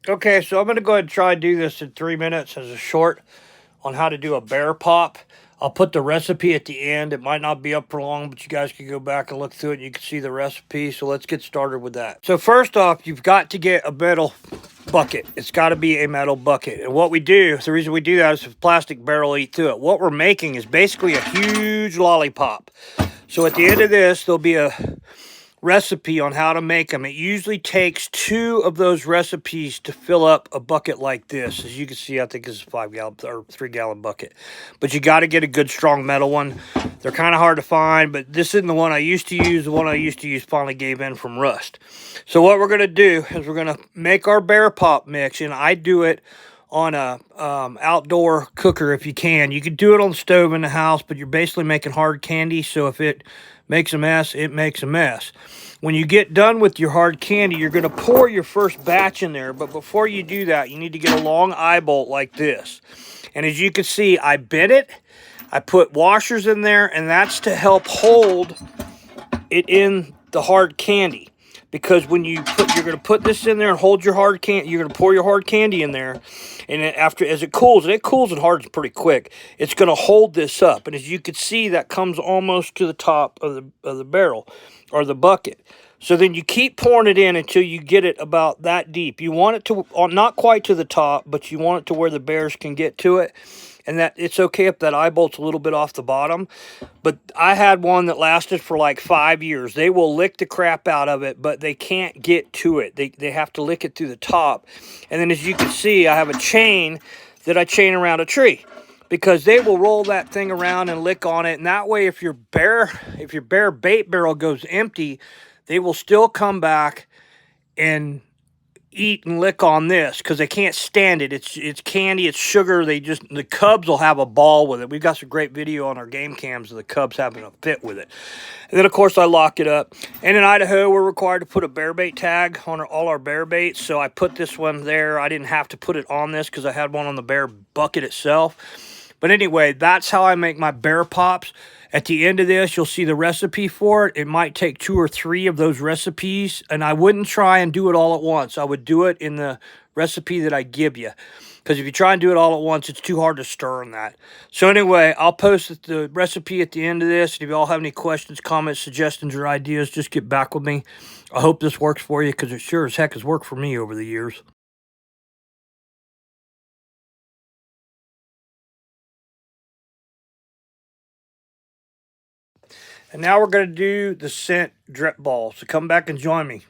Okay, so I'm going to go ahead and try and do this in 3 minutes as a short on how to do a bear pop. I'll put the recipe at the end. It might not be up for long, but you guys can go back and look through it and you can see the recipe. So let's get started with that. So first off, you've got to get a metal bucket. It's got to be a metal bucket. And what we do, the reason we do that is if plastic barrel eat through it. What we're making is basically a huge lollipop. So at the end of this, there'll be a recipe on how to make them. It usually takes 2 of those recipes to fill up a bucket like this. As you can see, I think this is a 5-gallon or 3-gallon bucket. But you got to get a good strong metal one. They're kind of hard to find, but this isn't the one I used to use. The one I used to use finally gave in from rust. So what we're going to do is we're going to make our bear pop mix, and I do it on a outdoor cooker if you can. You can do it on the stove in the house, but you're basically making hard candy, so if it makes a mess, it makes a mess. When you get done with your hard candy, you're going to pour your first batch in there, but before you do that, you need to get a long eye bolt like this. And as you can see, I bent it, I put washers in there, and that's to help hold it in the hard candy. Because when you're going to put this in there and hold your hard candy, you're going to pour your hard candy in there, and then as it cools, and it cools and hardens pretty quick, it's going to hold this up. And as you can see, that comes almost to the top of the barrel or the bucket. So then you keep pouring it in until you get it about that deep. You want it to not quite to the top, but you want it to where the bears can get to it. And that it's okay if that eye bolt's a little bit off the bottom. But I had one that lasted for like 5 years. They will lick the crap out of it, but they can't get to it. They have to lick it through the top. And then as you can see, I have a chain that I chain around a tree, because they will roll that thing around and lick on it. And that way, if your bear bait barrel goes empty, they will still come back and eat and lick on this because they can't stand it. It's candy, it's sugar. The cubs will have a ball with it. We've got some great video on our game cams of the cubs having a fit with it. And then of course I lock it up. And in Idaho, we're required to put a bear bait tag on all our bear baits. So I put this one there. I didn't have to put it on this because I had one on the bear bucket itself. But anyway, that's how I make my bear pops. At the end of this, you'll see the recipe for it. It might take 2 or 3 of those recipes, and I wouldn't try and do it all at once. I would do it in the recipe that I give you, because if you try and do it all at once, it's too hard to stir in that. So anyway, I'll post the recipe at the end of this, and if you all have any questions, comments, suggestions, or ideas, just get back with me. I hope this works for you, because it sure as heck has worked for me over the years. And now we're going to do the scent drip ball. So come back and join me.